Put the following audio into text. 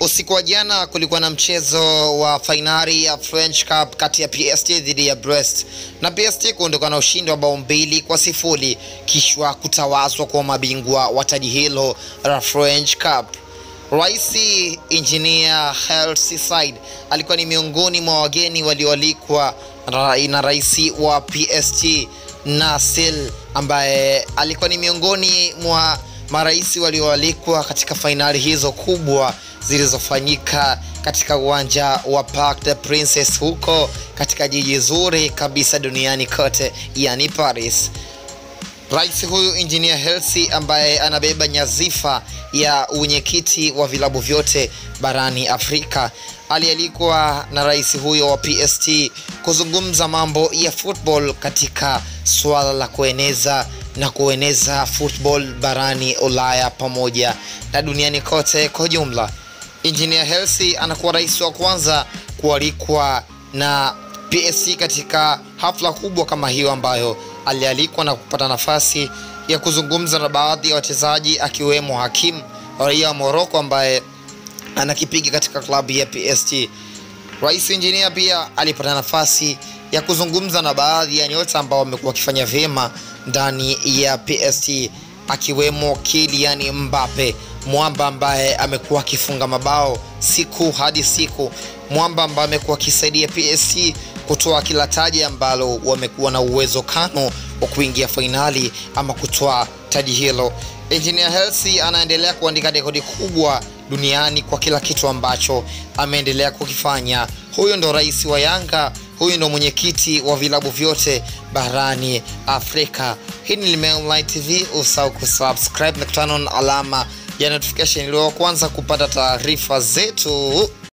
Usiku wa jana kulikuwa na mchezo wa finali ya French Cup kati ya PSG dhidi ya Brest, na PSG kuondoka na ushindi wa bao 2-0 kisha kutawazwa kwa mabingwa wa taji hilo la French Cup. Rais Engineer Hersi Said alikuwa ni miongoni mwa wageni walioalikwa na rais wa PSG Nasser, ambaye alikuwa ni miongoni mwa marais walioalikwa katika finali hizo kubwa zilizofanyika katika uwanja wa Parc des Princes huko katika jiji zuri kabisa duniani kote, yani Paris. Rais huyu Engineer Hersi, ambaye anabeba nyazifa ya uwenyekiti wa vilabu vyote barani Afrika, alialikwa na rais huyo wa PSG kuzungumza mambo ya football katika swala la kueneza football barani Ulaya pamoja na duniani kote kwa jumla. Engineer Hersi anakuwa rais wa kwanza kualikwa na PSG katika hafla kubwa kama hiyo, ambayo alialikwa na kupata nafasi ya kuzungumza na baadhi ya wachezaji akiwemo Hakim, raia wa Morocco ambaye anakipiga katika klabu ya PSG. Rais Engineer pia alipata nafasi ya kuzungumza na baadhi ya nyota ambao wamekuwa wakifanya vyema ndani ya PSG akiwemo Kylian Mbappe, mwamba ambaye amekuwa akifunga mabao siku hadi siku, mwamba ambaye amekuwa akisaidia PSG kutoa kila taji ambalo wamekuwa na uwezo kano wa kuingia finali ama kutoa taji hilo. Engineer Hersi anaendelea kuandika rekodi kubwa duniani kwa kila kitu ambacho ameendelea kukifanya. Huyo ndo rais wa Yanga, huyo ndo mwenyekiti wa vilabu vyote barani Afrika. Hii ni Limel Online TV, usahau kusubscribe na kutana na alama ya notification ili kwanza kupata taarifa zetu.